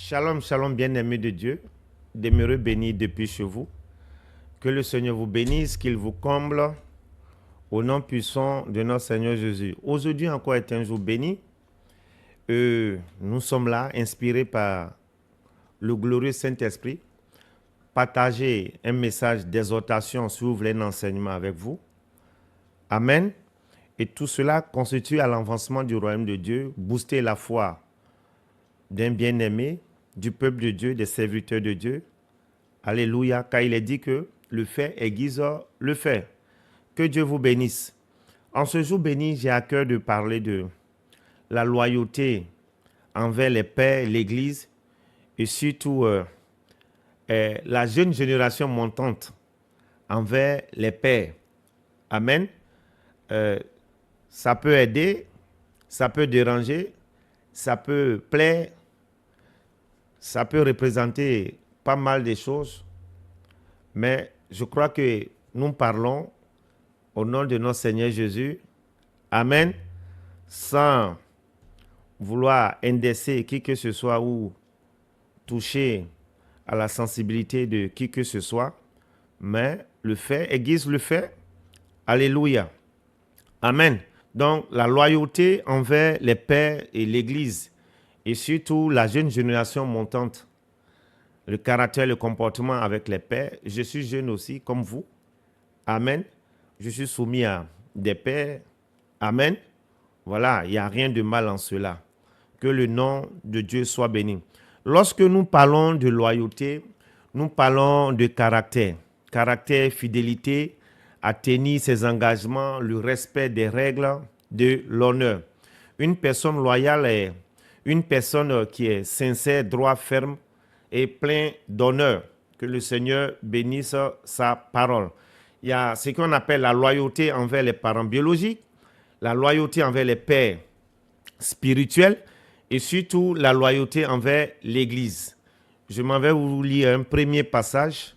Shalom, shalom, bien-aimés de Dieu, demeurez bénis depuis chez vous. Que le Seigneur vous bénisse, qu'il vous comble au nom puissant de notre Seigneur Jésus. Aujourd'hui encore est un jour béni. Nous sommes là, inspirés par le glorieux Saint-Esprit, partager un message d'exhortation si vous voulez un enseignement avec vous. Amen. Et tout cela constitue à l'avancement du royaume de Dieu, booster la foi d'un bien-aimé, du peuple de Dieu, des serviteurs de Dieu. Alléluia, car il est dit que le fait aiguise le fait. Que Dieu vous bénisse. En ce jour béni, j'ai à cœur de parler de la loyauté envers les pères, l'Église et surtout la jeune génération montante envers les pères. Amen. Ça peut aider, ça peut déranger, ça peut plaire, ça peut représenter pas mal de choses, mais je crois que nous parlons au nom de notre Seigneur Jésus, Amen, sans vouloir indexer qui que ce soit ou toucher à la sensibilité de qui que ce soit, mais le fait aiguise le fait. Alléluia. Amen. Donc, la loyauté envers les pères et l'Église, et surtout la jeune génération montante, le caractère, le comportement avec les pères. Je suis jeune aussi, comme vous. Amen. Je suis soumis à des pères. Amen. Voilà, il n'y a rien de mal en cela. Que le nom de Dieu soit béni. Lorsque nous parlons de loyauté, nous parlons de caractère. Caractère, fidélité, à tenir ses engagements, le respect des règles, de l'honneur. Une personne loyale est une personne qui est sincère, droit, ferme et plein d'honneur. Que le Seigneur bénisse sa parole. Il y a ce qu'on appelle la loyauté envers les parents biologiques, la loyauté envers les pères spirituels et surtout la loyauté envers l'Église. Je m'en vais vous lire un premier passage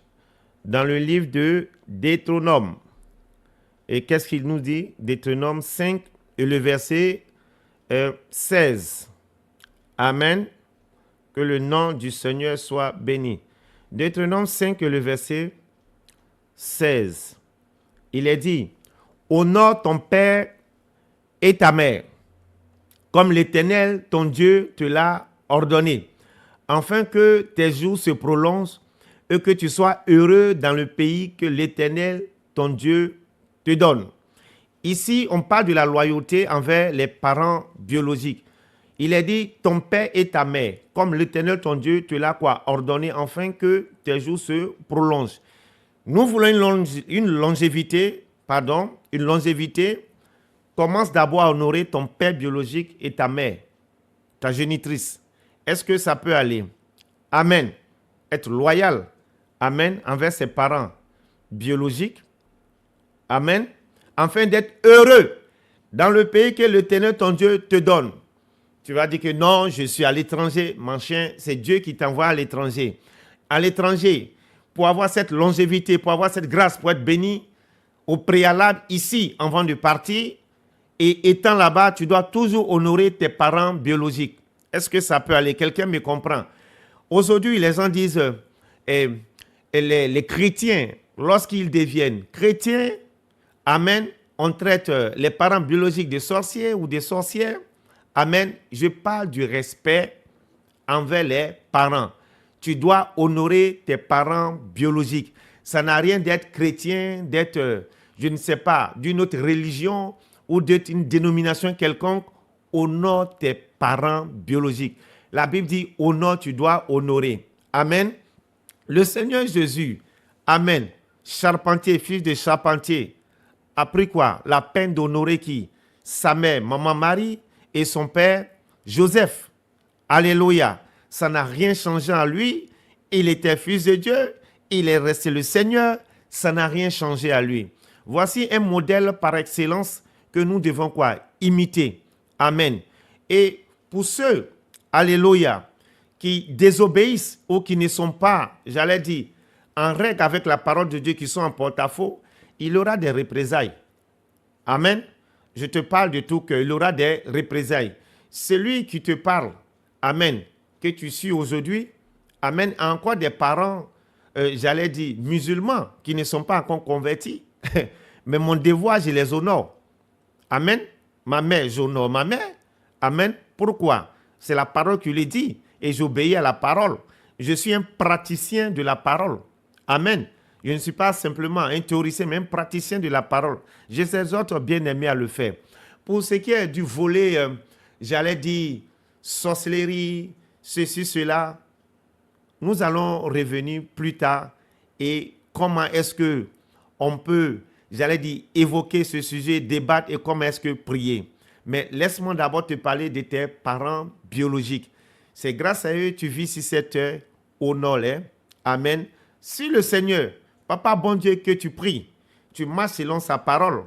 dans le livre de Deutéronome. Et qu'est-ce qu'il nous dit? Deutéronome 5 et le verset 16. Amen. Que le nom du Seigneur soit béni. Deutéronome 5 et le verset 16. Il est dit, honore ton père et ta mère, comme l'Éternel, ton Dieu, te l'a ordonné, afin que tes jours se prolongent et que tu sois heureux dans le pays que l'Éternel, ton Dieu, te donne. Ici, on parle de la loyauté envers les parents biologiques. Il est dit, ton père et ta mère, comme l'Éternel, ton Dieu, te l'a ordonné, afin que tes jours se prolongent. Nous voulons une longévité, commence d'abord à honorer ton père biologique et ta mère, ta génitrice. Est-ce que ça peut aller? Amen. Être loyal, amen, envers ses parents biologiques. Amen. Afin d'être heureux dans le pays que l'Éternel, ton Dieu, te donne. Tu vas dire que non, je suis à l'étranger. Mon chien, c'est Dieu qui t'envoie à l'étranger. À l'étranger, pour avoir cette longévité, pour avoir cette grâce, pour être béni au préalable ici, avant de partir. Et étant là-bas, tu dois toujours honorer tes parents biologiques. Est-ce que ça peut aller? Quelqu'un me comprend? Aujourd'hui, les gens disent, les chrétiens, lorsqu'ils deviennent chrétiens, amen, on traite les parents biologiques de sorciers ou des sorcières. Amen. Je parle du respect envers les parents. Tu dois honorer tes parents biologiques. Ça n'a rien d'être chrétien, d'être, je ne sais pas, d'une autre religion ou d'une dénomination quelconque. Honore tes parents biologiques. La Bible dit, honore, tu dois honorer. Amen. Le Seigneur Jésus, amen, charpentier, fils de charpentier, a pris quoi? La peine d'honorer qui? Sa mère, maman Marie, et son père Joseph. Alléluia. Ça n'a rien changé en lui. Il était fils de Dieu. Il est resté le Seigneur. Ça n'a rien changé à lui. Voici un modèle par excellence que nous devons quoi? Imiter. Amen. Et pour ceux, alléluia, qui désobéissent ou qui ne sont pas, j'allais dire, en règle avec la parole de Dieu, qui sont en porte-à-faux, il aura des représailles. Amen. Je te parle de tout qu'il aura des représailles. Celui qui te parle, amen, que tu suis aujourd'hui, amen, a encore des parents, j'allais dire, musulmans, qui ne sont pas encore convertis. Mais mon devoir, je les honore. Amen. Ma mère, j'honore ma mère. Amen. Pourquoi? C'est la parole qui lui dit et j'obéis à la parole. Je suis un praticien de la parole. Amen. Je ne suis pas simplement un théoricien, mais un praticien de la parole. Je ces autres bien-aimés à le faire. Pour ce qui est du volet, j'allais dire, sorcellerie, ceci, cela, nous allons revenir plus tard et comment est-ce que on peut, j'allais dire, évoquer ce sujet, débattre et comment est-ce que prier. Mais laisse-moi d'abord te parler de tes parents biologiques. C'est grâce à eux que tu vis sur cette terre au nord. Amen. Si le Seigneur, Papa bon Dieu, que tu pries, tu marches selon sa parole,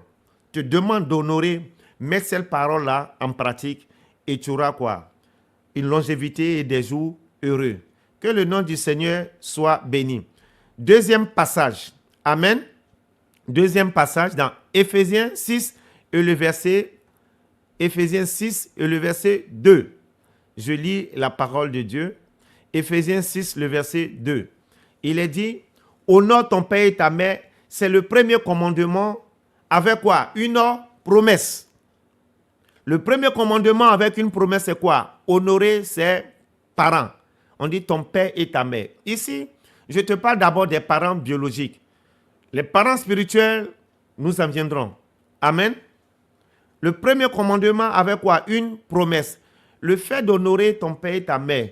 te demande d'honorer, mets cette parole-là en pratique et tu auras quoi? Une longévité et des jours heureux. Que le nom du Seigneur soit béni. Deuxième passage. Amen. Deuxième passage dans Éphésiens 6 et le verset Éphésiens 6 et le verset 2. Je lis la parole de Dieu. Éphésiens 6, le verset 2. Il est dit, honore ton père et ta mère. C'est le premier commandement avec quoi? Une promesse. Le premier commandement avec une promesse, c'est quoi? Honorer ses parents. On dit ton père et ta mère. Ici, je te parle d'abord des parents biologiques. Les parents spirituels, nous en viendrons. Amen. Le premier commandement avec quoi? Une promesse. Le fait d'honorer ton père et ta mère.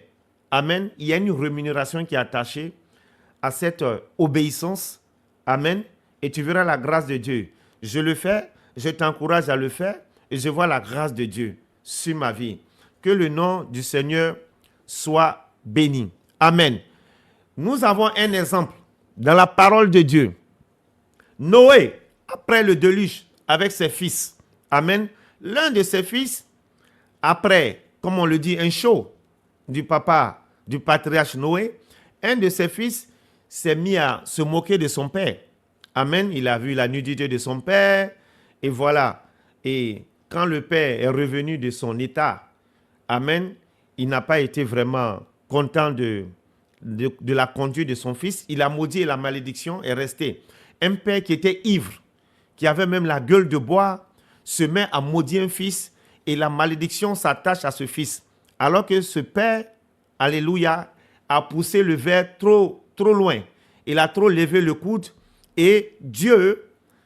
Amen. Il y a une rémunération qui est attachée à cette obéissance. Amen. Et tu verras la grâce de Dieu. Je le fais, je t'encourage à le faire et je vois la grâce de Dieu sur ma vie. Que le nom du Seigneur soit béni. Amen. Nous avons un exemple dans la parole de Dieu. Noé, après le déluge avec ses fils. Amen. L'un de ses fils, après, comme on le dit, un show du papa, du patriarche Noé, un de ses fils s'est mis à se moquer de son père. Amen. Il a vu la nudité de son père. Et voilà. Et quand le père est revenu de son état, amen, il n'a pas été vraiment content de la conduite de son fils. Il a maudit et la malédiction est restée. Un père qui était ivre, qui avait même la gueule de bois, se met à maudire un fils et la malédiction s'attache à ce fils. Alors que ce père, alléluia, a poussé le verre trop loin. Il a trop levé le coude et Dieu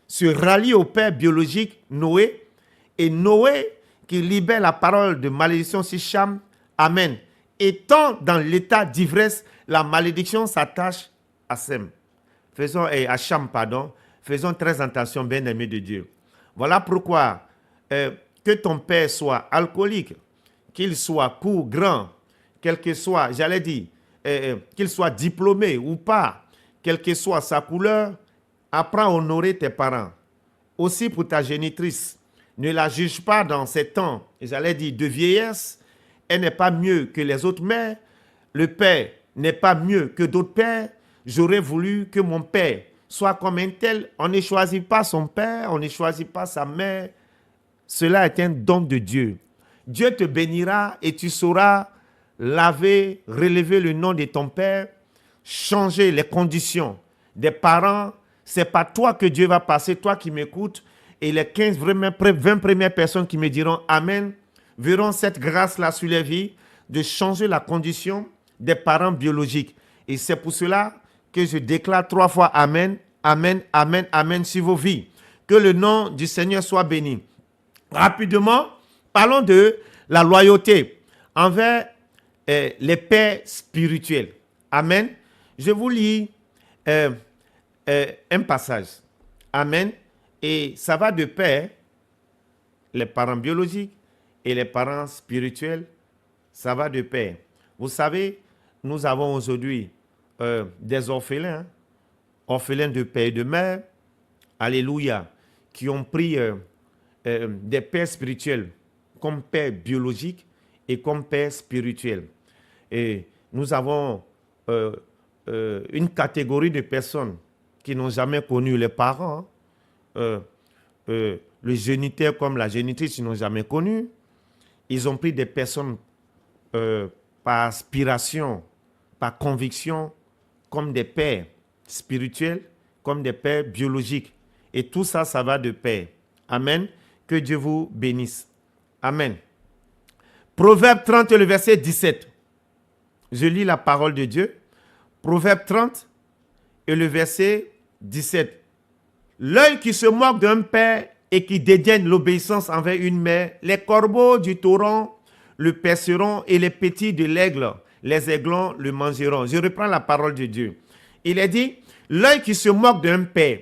se rallie au père biologique Noé. Et Noé, qui libère la parole de malédiction sur Cham, amen. Étant dans l'état d'ivresse, la malédiction s'attache à Sem. À Cham, pardon. Faisons très attention, bien-aimés de Dieu. Voilà pourquoi que ton père soit alcoolique, qu'il soit court, grand, quel que soit, j'allais dire, qu'il soit diplômé ou pas, quelle que soit sa couleur, apprends à honorer tes parents. Aussi pour ta génitrice, ne la juge pas dans ces temps, j'allais dire, de vieillesse. Elle n'est pas mieux que les autres mères. Le père n'est pas mieux que d'autres pères. J'aurais voulu que mon père soit comme un tel. On ne choisit pas son père, on ne choisit pas sa mère. Cela est un don de Dieu. Dieu te bénira et tu sauras laver, relever le nom de ton père, changer les conditions des parents. Ce n'est pas toi que Dieu va passer, toi qui m'écoutes, et les 15, 20 premières personnes qui me diront Amen, verront cette grâce-là sur les vies de changer la condition des parents biologiques. Et c'est pour cela que je déclare 3 fois Amen, Amen, Amen, Amen sur vos vies. Que le nom du Seigneur soit béni. Rapidement, parlons de la loyauté envers les pères spirituels. Amen. Je vous lis un passage. Amen. Et ça va de pair, les parents biologiques et les parents spirituels, ça va de pair. Vous savez, nous avons aujourd'hui des orphelins, orphelins de père et de mère, alléluia, qui ont pris des pères spirituels comme père biologique et comme père spirituel. Et nous avons une catégorie de personnes qui n'ont jamais connu les parents, le géniteur comme la génitrice, ils n'ont jamais connu. Ils ont pris des personnes par aspiration, par conviction, comme des pères spirituels, comme des pères biologiques. Et tout ça, ça va de pair. Amen. Que Dieu vous bénisse. Amen. Proverbe 30, le verset 17. Je lis la parole de Dieu. Proverbe 30 et le verset 17. L'œil qui se moque d'un père et qui dédaigne l'obéissance envers une mère, les corbeaux du torrent le perceront et les petits de l'aigle, les aiglons le mangeront. Je reprends la parole de Dieu. Il est dit, l'œil qui se moque d'un père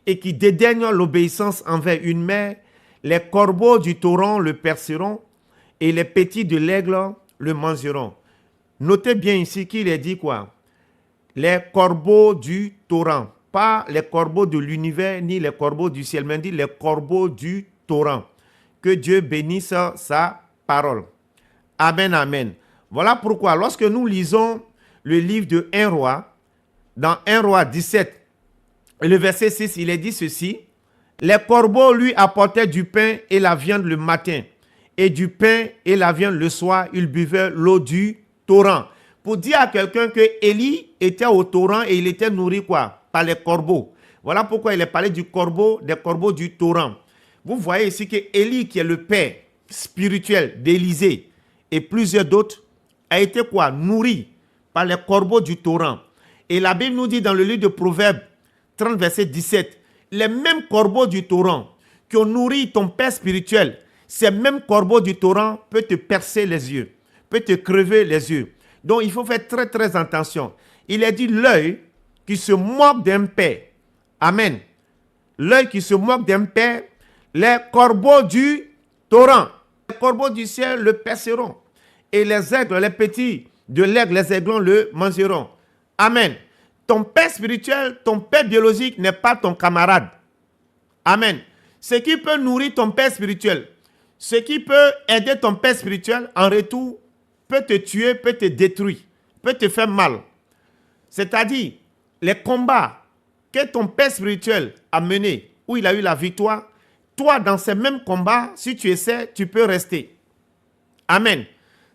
et qui dédaigne l'obéissance envers une mère, les corbeaux du torrent le perceront et les petits de l'aigle le mangeront. Notez bien ici qu'il est dit quoi? Les corbeaux du torrent. Pas les corbeaux de l'univers ni les corbeaux du ciel, mais dit les corbeaux du torrent. Que Dieu bénisse sa parole. Amen, amen. Voilà pourquoi lorsque nous lisons le livre de 1 roi, dans 1 roi 17, le verset 6, il est dit ceci. Les corbeaux lui apportaient du pain et la viande le matin, et du pain et la viande le soir, il buvait l'eau du torrent. Pour dire à quelqu'un que Élie était au torrent et il était nourri quoi? Par les corbeaux. Voilà pourquoi il est parlé du corbeau, des corbeaux du torrent. Vous voyez ici que Élie, qui est le père spirituel d'Élisée et plusieurs d'autres, a été quoi? Nourri par les corbeaux du torrent. Et la Bible nous dit dans le livre de Proverbes 30, verset 17, les mêmes corbeaux du torrent qui ont nourri ton père spirituel, ces mêmes corbeaux du torrent peuvent te percer les yeux, peuvent te crever les yeux. Donc, il faut faire très, très attention. Il est dit l'œil qui se moque d'un père. Amen. L'œil qui se moque d'un père, les corbeaux du torrent, les corbeaux du ciel le perceront. Et les aigles, les petits de l'aigle, les aiglons le mangeront. Amen. Ton père spirituel, ton père biologique n'est pas ton camarade. Amen. Ce qui peut nourrir ton père spirituel, ce qui peut aider ton père spirituel, en retour, peut te tuer, peut te détruire, peut te faire mal. C'est-à-dire, les combats que ton père spirituel a menés, où il a eu la victoire, toi, dans ces mêmes combats, si tu essaies, tu peux rester. Amen.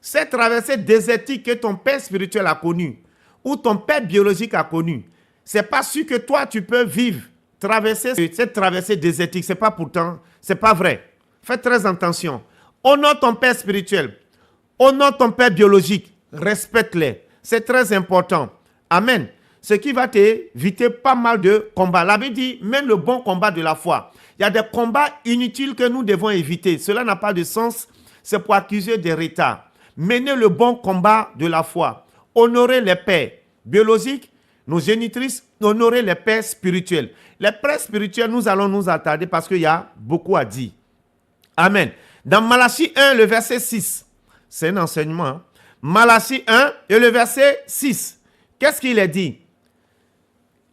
Cette traversée désertique que ton père spirituel a connue, ou ton père biologique a connue, c'est pas sûr que toi, tu peux vivre, traverser cette traversée désertique. C'est pas pourtant, c'est pas vrai. Fais très attention. Honore ton père spirituel. Honore ton père biologique. Respecte-les. C'est très important. Amen. Ce qui va t'éviter pas mal de combats. La Bible dit, mène le bon combat de la foi. Il y a des combats inutiles que nous devons éviter. Cela n'a pas de sens. C'est pour accuser des retards. Menez le bon combat de la foi. Honorez les pères biologiques, nos génitrices, honorez les pères spirituels. Les pères spirituels, nous allons nous attarder parce qu'il y a beaucoup à dire. Amen. Dans Malachie 1, le verset 6, c'est un enseignement. Hein? Malachie 1 et le verset 6. Qu'est-ce qu'il est dit?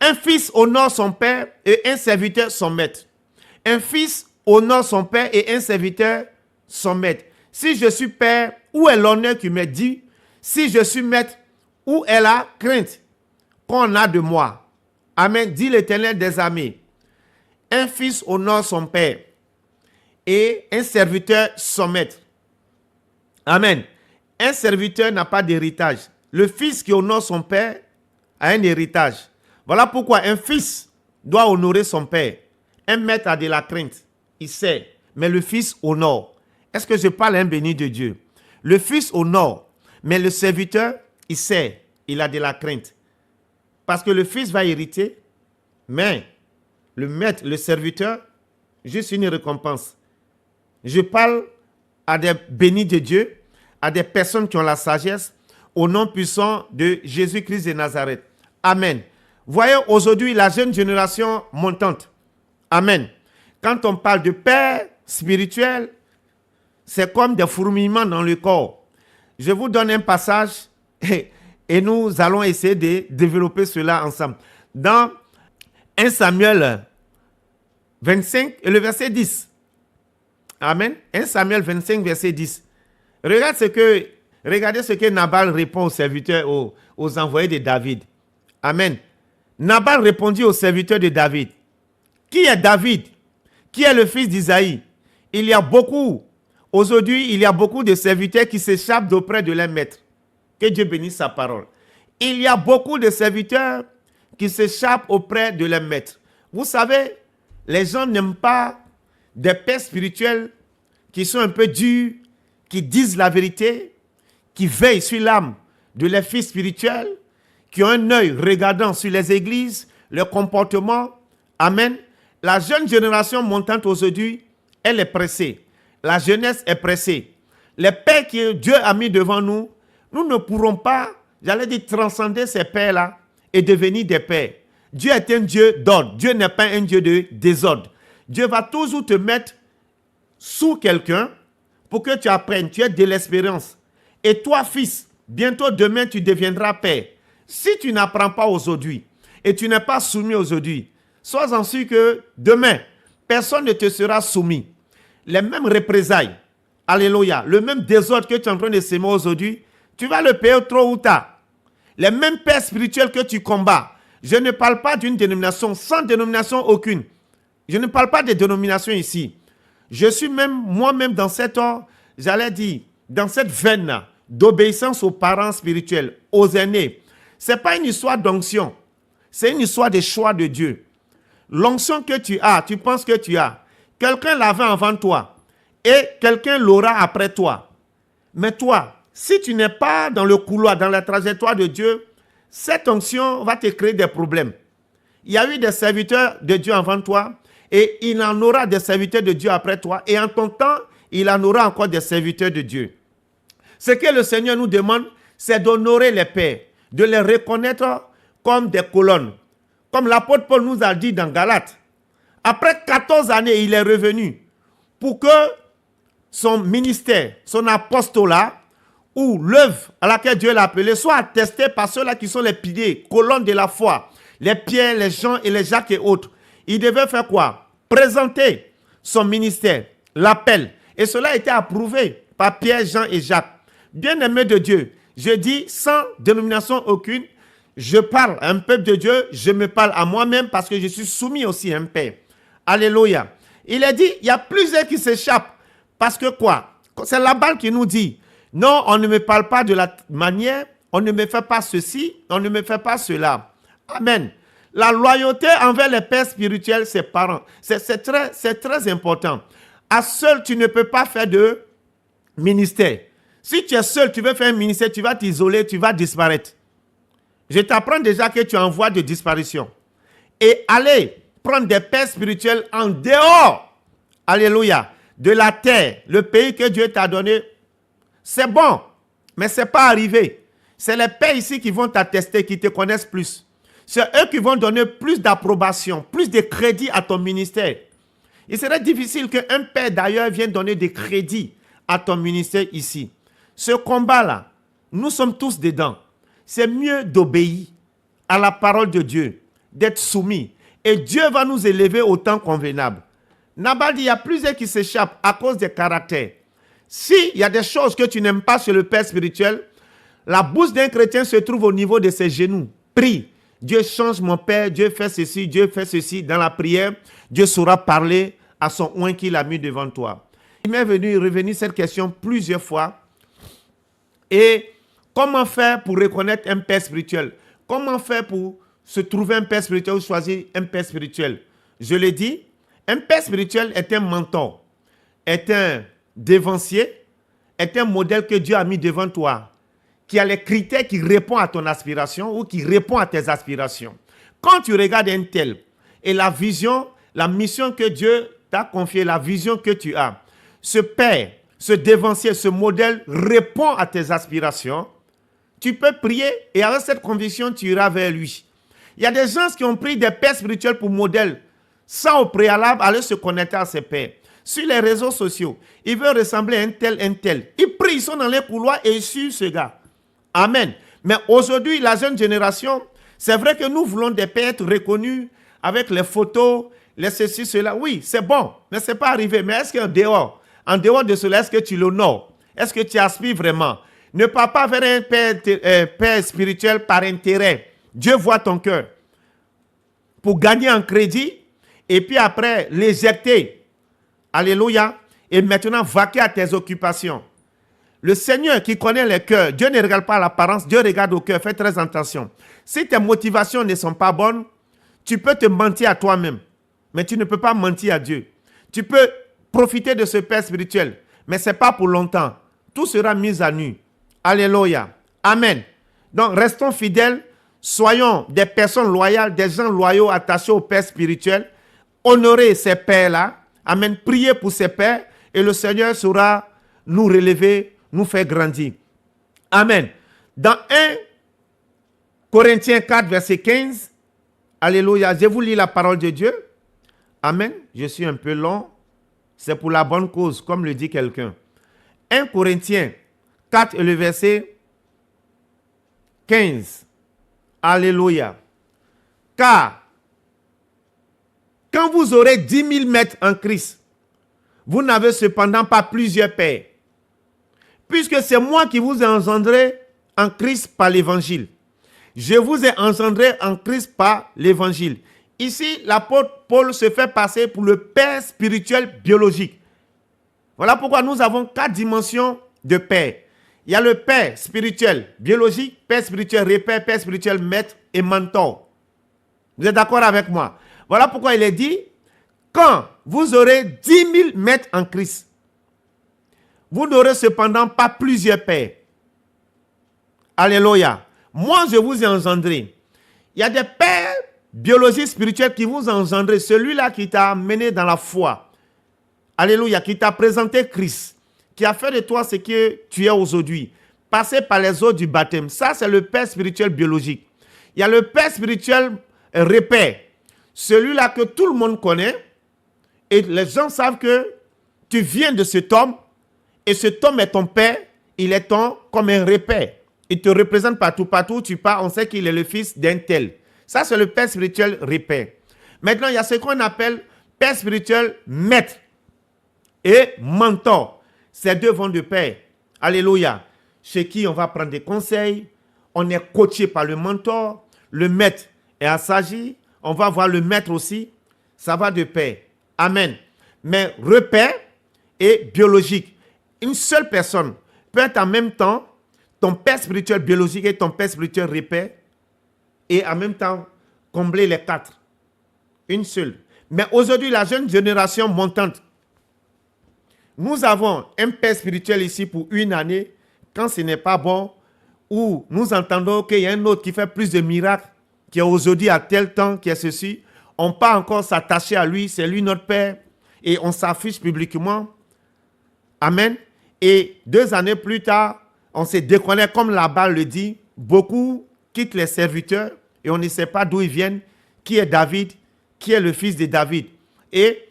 Un fils honore son père et un serviteur son maître. Un fils honore son père et un serviteur son maître. Si je suis père, où est l'honneur qui m'est dit? Si je suis maître, où est la crainte qu'on a de moi? Amen. Dit l'Éternel des armées. Un fils honore son père et un serviteur son maître. Amen. Un serviteur n'a pas d'héritage. Le fils qui honore son père a un héritage. Voilà pourquoi un fils doit honorer son père. Un maître a de la crainte. Il sait. Mais le fils honore. Est-ce que je parle à un béni de Dieu? Le fils honore. Mais le serviteur, il sait. Il a de la crainte. Parce que le fils va hériter. Mais le maître, le serviteur, juste une récompense. Je parle à des bénis de Dieu, à des personnes qui ont la sagesse, au nom puissant de Jésus-Christ de Nazareth. Amen. Voyez aujourd'hui la jeune génération montante. Amen. Quand on parle de père spirituel, c'est comme des fourmillements dans le corps. Je vous donne un passage et nous allons essayer de développer cela ensemble. Dans 1 Samuel 25 et le verset 10. Amen. 1 Samuel 25, verset 10. Regardez ce que Nabal répond aux serviteurs, aux envoyés de David. Amen. Nabal répondit aux serviteurs de David. Qui est David? Qui est le fils d'Isaïe? Aujourd'hui, il y a beaucoup de serviteurs qui s'échappent d'auprès de leur maître. Que Dieu bénisse sa parole. Il y a beaucoup de serviteurs qui s'échappent auprès de leurs maîtres. Vous savez, les gens n'aiment pas des pères spirituels qui sont un peu durs, qui disent la vérité, qui veillent sur l'âme de leurs fils spirituels, qui ont un œil regardant sur les églises, leur comportement. Amen. La jeune génération montante aujourd'hui, elle est pressée. La jeunesse est pressée. Les pères que Dieu a mis devant nous, nous ne pourrons pas, j'allais dire, transcender ces pères-là et devenir des pères. Dieu est un Dieu d'ordre. Dieu n'est pas un Dieu de désordre. Dieu va toujours te mettre sous quelqu'un pour que tu apprennes. Tu aies de l'expérience. Et toi, fils, bientôt demain, tu deviendras père. Si tu n'apprends pas aujourd'hui et tu n'es pas soumis aujourd'hui, sois-en sûr que demain, personne ne te sera soumis. Les mêmes représailles, alléluia, le même désordre que tu es en train de s'aimer aujourd'hui, tu vas le payer tôt ou tard. Les mêmes pères spirituels que tu combats. Je ne parle pas d'une dénomination, sans dénomination aucune. Je ne parle pas de dénomination ici. Je suis même moi-même dans cette, j'allais dire, dans cette veine d'obéissance aux parents spirituels, aux aînés. Ce n'est pas une histoire d'onction. C'est une histoire de choix de Dieu. L'onction que tu as, tu penses que tu as. Quelqu'un l'avait avant toi et quelqu'un l'aura après toi. Mais toi, si tu n'es pas dans le couloir, dans la trajectoire de Dieu, cette onction va te créer des problèmes. Il y a eu des serviteurs de Dieu avant toi et il en aura des serviteurs de Dieu après toi. Et en ton temps, il en aura encore des serviteurs de Dieu. Ce que le Seigneur nous demande, c'est d'honorer les pères, de les reconnaître comme des colonnes. Comme l'apôtre Paul nous a dit dans Galates. Après 14 années, il est revenu pour que son ministère, son apostolat, ou l'œuvre à laquelle Dieu l'a appelé, soit attesté par ceux-là qui sont les piliers, colonnes de la foi, les Pierre, les Jean et les Jacques et autres. Il devait faire quoi? Présenter son ministère, l'appel. Et cela a été approuvé par Pierre, Jean et Jacques. Bien-aimés de Dieu, je dis sans dénomination aucune, je parle à un peuple de Dieu, je me parle à moi-même parce que je suis soumis aussi à un père. Alléluia. Il a dit, il y a plusieurs qui s'échappent. Parce que quoi? C'est la balle qui nous dit, non, on ne me parle pas de la manière, on ne me fait pas ceci, on ne me fait pas cela. Amen. La loyauté envers les pères spirituels, ses parents, c'est très important. À seul, tu ne peux pas faire de ministère. Si tu es seul, tu veux faire un ministère, tu vas t'isoler, tu vas disparaître. Je t'apprends déjà que tu es en voie de disparition. Et allez prendre des pères spirituels en dehors, alléluia, de la terre, le pays que Dieu t'a donné. C'est bon, mais ce n'est pas arrivé. C'est les pères ici qui vont t'attester, qui te connaissent plus. C'est eux qui vont donner plus d'approbation, plus de crédit à ton ministère. Il serait difficile qu'un père d'ailleurs vienne donner des crédits à ton ministère ici. Ce combat-là, nous sommes tous dedans. C'est mieux d'obéir à la parole de Dieu, d'être soumis. Et Dieu va nous élever au temps convenable. Nabal dit, il y a plusieurs qui s'échappent à cause des caractères. S'il y a des choses que tu n'aimes pas sur le père spirituel, la bouche d'un chrétien se trouve au niveau de ses genoux. Prie. Dieu change mon père, Dieu fait ceci, Dieu fait ceci. Dans la prière, Dieu saura parler à son oint qu'il a mis devant toi. Il m'est revenu cette question plusieurs fois. Et comment faire pour reconnaître un père spirituel? Comment faire pour se trouver un père spirituel ou choisir un père spirituel? Je l'ai dit, un père spirituel est un mentor, est un dévancier, est un modèle que Dieu a mis devant toi, qui a les critères qui répondent à ton aspiration ou qui répondent à tes aspirations. Quand tu regardes un tel et la vision, la mission que Dieu t'a confiée, la vision que tu as, ce père, ce dévancier, ce modèle répond à tes aspirations, tu peux prier et avec cette conviction, tu iras vers lui. Il y a des gens qui ont pris des pères spirituels pour modèle sans au préalable aller se connecter à ces pères. Sur les réseaux sociaux, ils veulent ressembler à un tel. Ils prient, ils sont dans les couloirs et ils suivent ce gars. Amen. Mais aujourd'hui, la jeune génération, c'est vrai que nous voulons des pères être reconnus avec les photos, les ceci, cela. Oui, c'est bon, mais ce n'est pas arrivé. Mais est-ce qu'en dehors de cela, est-ce que tu l'honores? Est-ce que tu aspires vraiment? Ne pars pas vers un père spirituel par intérêt. Dieu voit ton cœur. Pour gagner en crédit et puis après l'éjecter. Alléluia. Et maintenant, vaquer à tes occupations. Le Seigneur qui connaît les cœurs, Dieu ne regarde pas l'apparence, Dieu regarde au cœur. Fais très attention. Si tes motivations ne sont pas bonnes, tu peux te mentir à toi-même, mais tu ne peux pas mentir à Dieu. Tu peux profiter de ce Père spirituel, mais ce n'est pas pour longtemps. Tout sera mis à nu. Alléluia. Amen. Donc, restons fidèles, soyons des personnes loyales, des gens loyaux attachés au Père spirituel. Honorer ces pères-là. Amen. Priez pour ces pères et le Seigneur saura nous relever, nous faire grandir. Amen. Dans 1 Corinthiens 4, verset 15, alléluia, je vous lis la parole de Dieu. Amen. Je suis un peu long. C'est pour la bonne cause, comme le dit quelqu'un. 1 Corinthiens 4 et le verset 15. Alléluia. Car, quand vous aurez 10 000 maîtres en Christ, vous n'avez cependant pas plusieurs pères. Puisque c'est moi qui vous ai engendré en Christ par l'évangile. Je vous ai engendré en Christ par l'évangile. Ici, l'apôtre Paul se fait passer pour le père spirituel biologique. Voilà pourquoi nous avons 4 dimensions de père. Il y a le père spirituel biologique, père spirituel repère, père spirituel maître et mentor. Vous êtes d'accord avec moi? Voilà pourquoi il est dit, quand vous aurez 10 000 maîtres en Christ, vous n'aurez cependant pas plusieurs pères. Alléluia. Moi, je vous ai engendré. Il y a des pères biologiques spirituels qui vous ont engendré. Celui-là qui t'a amené dans la foi. Alléluia. Qui t'a présenté Christ. Qui a fait de toi ce que tu es aujourd'hui. Passé par les eaux du baptême. Ça, c'est le père spirituel biologique. Il y a le père spirituel repère. Celui-là que tout le monde connaît. Et les gens savent que tu viens de cet homme. Et cet homme est ton père. Il est ton comme un repère. Il te représente partout. Partout où tu pars, on sait qu'il est le fils d'un tel. Ça, c'est le père spirituel repère. Maintenant, il y a ce qu'on appelle père spirituel maître et mentor. Ces deux vont de pair. Alléluia. Chez qui on va prendre des conseils. On est coaché par le mentor. Le maître est assagi. On va voir le maître aussi. Ça va de pair. Amen. Mais repère et biologique. Une seule personne peut être en même temps ton père spirituel biologique et ton père spirituel repère et en même temps combler les 4. Une seule. Mais aujourd'hui, la jeune génération montante, nous avons un père spirituel ici pour une année, quand ce n'est pas bon, ou nous entendons qu'il y a un autre qui fait plus de miracles, qui est aujourd'hui à tel temps, qui est ceci, on ne peut pas encore s'attacher à lui, c'est lui notre père, et on s'affiche publiquement. Amen. Et 2 années plus tard, on se déconnecte, comme la balle le dit, beaucoup quittent les serviteurs et on ne sait pas d'où ils viennent, qui est David, qui est le fils de David. Et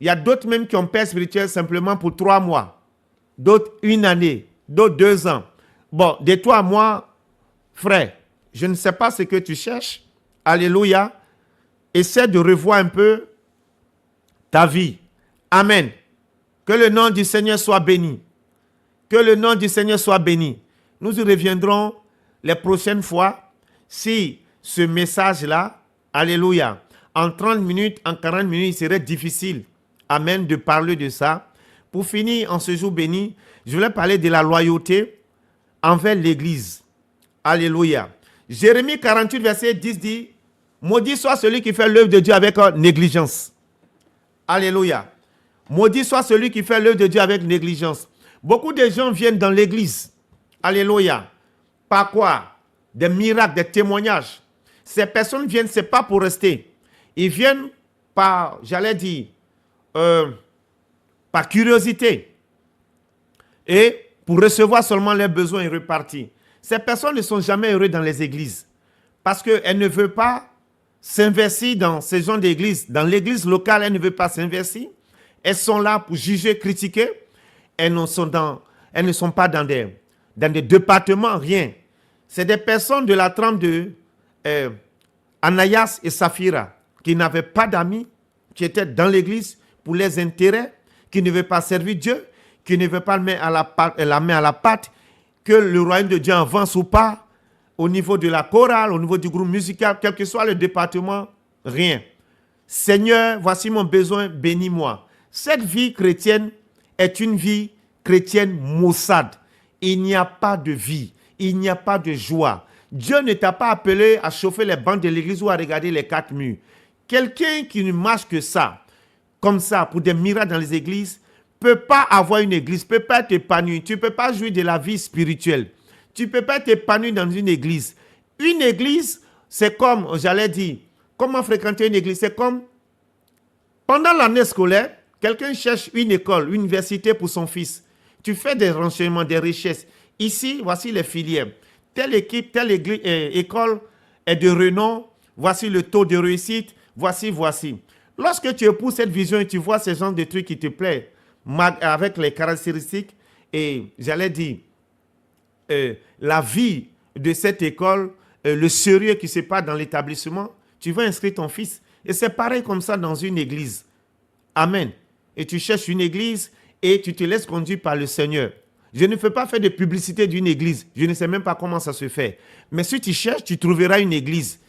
il y a d'autres même qui ont père spirituel simplement pour 3 mois, d'autres 1 année, d'autres 2 ans. Bon, de toi à moi, frère, je ne sais pas ce que tu cherches. Alléluia. Essaie de revoir un peu ta vie. Amen. Que le nom du Seigneur soit béni. Que le nom du Seigneur soit béni. Nous y reviendrons les prochaines fois si ce message-là, alléluia, en 30 minutes, en 40 minutes, il serait difficile, amen, de parler de ça. Pour finir, en ce jour béni, je voulais parler de la loyauté envers l'Église. Alléluia. Jérémie 48, verset 10 dit, « Maudit soit celui qui fait l'œuvre de Dieu avec négligence. » Alléluia. Maudit soit celui qui fait l'œuvre de Dieu avec négligence. Beaucoup de gens viennent dans l'église. Alléluia. Par quoi? Des miracles, des témoignages. Ces personnes viennent, ce n'est pas pour rester. Ils viennent par, j'allais dire, par curiosité. Et pour recevoir seulement leurs besoins et repartir. Ces personnes ne sont jamais heureuses dans les églises. Parce qu'elles ne veulent pas s'investir dans ces gens d'église. Dans l'église locale, elles ne veulent pas s'investir. Elles sont là pour juger, critiquer. Elles ne sont pas dans des départements, rien. C'est des personnes de la trempe de Ananias et Saphira qui n'avaient pas d'amis, qui étaient dans l'église pour les intérêts, qui ne veulent pas servir Dieu, qui ne veulent pas la main à la pâte, que le royaume de Dieu avance ou pas, au niveau de la chorale, au niveau du groupe musical, quel que soit le département, rien. Seigneur, voici mon besoin, bénis-moi. Cette vie chrétienne est une vie chrétienne maussade. il n'y a pas de vie, il n'y a pas de joie. Dieu ne t'a pas appelé à chauffer les bancs de l'église ou à regarder les 4 murs. Quelqu'un qui ne marche que ça, comme ça, pour des miracles dans les églises, ne peut pas avoir une église, ne peut pas t'épanouir. Tu ne peux pas jouir de la vie spirituelle. Tu ne peux pas t'épanouir dans une église. Une église, c'est comme, j'allais dire, comment fréquenter une église? C'est comme, pendant l'année scolaire, quelqu'un cherche une école, une université pour son fils. Tu fais des renseignements, des richesses. Ici, voici les filières. Telle équipe, telle école est de renom. Voici le taux de réussite. Voici. Lorsque tu épouses cette vision et tu vois ce genre de trucs qui te plaisent, avec les caractéristiques et, j'allais dire, la vie de cette école, le sérieux qui se passe dans l'établissement, tu vas inscrire ton fils. Et c'est pareil comme ça dans une église. Amen. Et tu cherches une église et tu te laisses conduire par le Seigneur. Je ne fais pas faire de publicité d'une église. Je ne sais même pas comment ça se fait. Mais si tu cherches, tu trouveras une église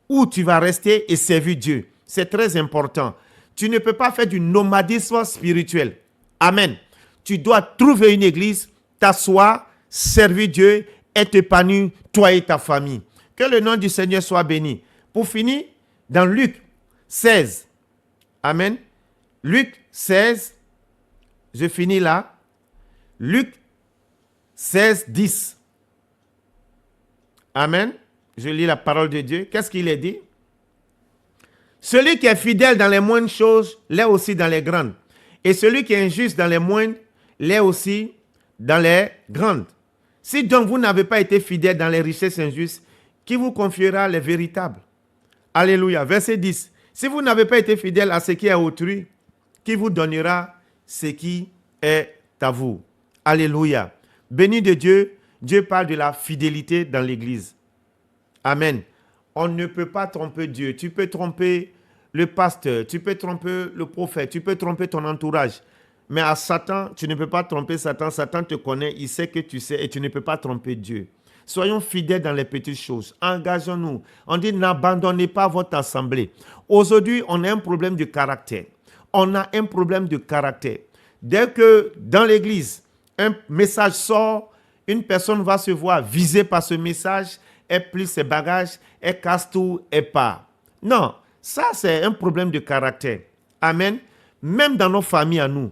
où tu vas rester et servir Dieu. C'est très important. Tu ne peux pas faire du nomadisme spirituel. Amen. Tu dois trouver une église, t'asseoir, servir Dieu et t'épanouir, toi et ta famille. Que le nom du Seigneur soit béni. Pour finir, dans Luc 16. Amen. Luc 16. Je finis là. Luc 16, 10. Amen. Je lis la parole de Dieu. Qu'est-ce qu'il est dit? Celui qui est fidèle dans les moindres choses, l'est aussi dans les grandes. Et celui qui est injuste dans les moindres, l'est aussi dans les grandes. Si donc vous n'avez pas été fidèle dans les richesses injustes, qui vous confiera les véritables? Alléluia. Verset 10. Si vous n'avez pas été fidèle à ce qui est à autrui, qui vous donnera ce qui est à vous? Alléluia. Béni de Dieu, Dieu parle de la fidélité dans l'église. Amen. On ne peut pas tromper Dieu. Tu peux tromper le pasteur, tu peux tromper le prophète, tu peux tromper ton entourage. Mais à Satan, tu ne peux pas tromper Satan. Satan te connaît, il sait que tu sais et tu ne peux pas tromper Dieu. Soyons fidèles dans les petites choses. Engageons-nous. On dit n'abandonnez pas votre assemblée. Aujourd'hui, on a un problème de caractère. On a un problème de caractère. Dès que dans l'église, un message sort, une personne va se voir visée par ce message, elle plie ses bagages, elle casse tout et part. Non, ça c'est un problème de caractère. Amen. Même dans nos familles à nous.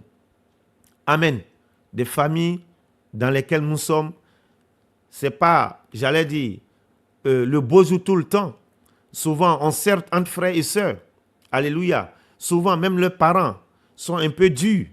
Amen. Des familles dans lesquelles nous sommes, c'est pas, j'allais dire, le beau jour tout le temps. Souvent, on sert entre frères et sœurs. Alléluia. Souvent, même leurs parents sont un peu durs.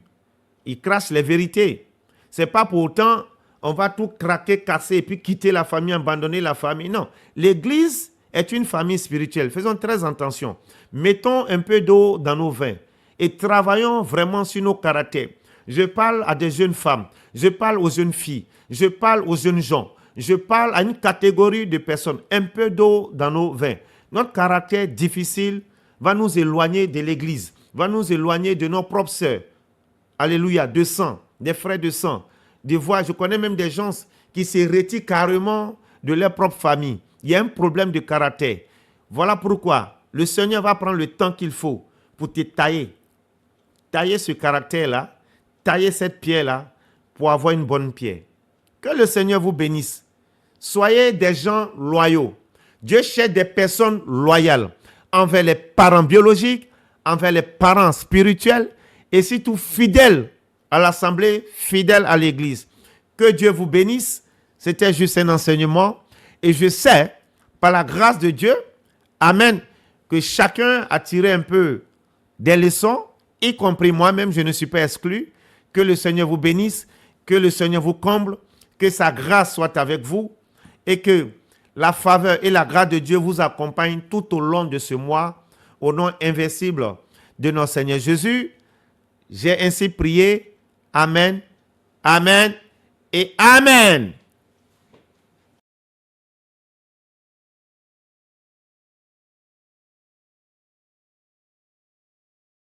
Ils crachent les vérités. C'est pas pour autant, on va tout craquer, casser et puis quitter la famille, abandonner la famille. Non. L'église est une famille spirituelle. Faisons très attention. Mettons un peu d'eau dans nos vins et travaillons vraiment sur nos caractères. Je parle à des jeunes femmes. Je parle aux jeunes filles. Je parle aux jeunes gens. Je parle à une catégorie de personnes. Un peu d'eau dans nos vins. Notre caractère difficile va nous éloigner de l'église, va nous éloigner de nos propres sœurs. Alléluia, de sang, des frères de sang. De voir, je connais même des gens qui se retirent carrément de leur propre famille. Il y a un problème de caractère. Voilà pourquoi le Seigneur va prendre le temps qu'il faut pour te tailler. Tailler ce caractère-là, tailler cette pierre-là pour avoir une bonne pierre. Que le Seigneur vous bénisse. Soyez des gens loyaux. Dieu cherche des personnes loyales envers les parents biologiques, envers les parents spirituels et surtout fidèles à l'assemblée, fidèles à l'église. Que Dieu vous bénisse. C'était juste un enseignement. Et je sais, par la grâce de Dieu, amen, que chacun a tiré un peu des leçons, y compris moi-même, je ne suis pas exclu. Que le Seigneur vous bénisse, que le Seigneur vous comble, que sa grâce soit avec vous et que la faveur et la grâce de Dieu vous accompagnent tout au long de ce mois. Au nom invincible de notre Seigneur Jésus, j'ai ainsi prié. Amen, amen et amen.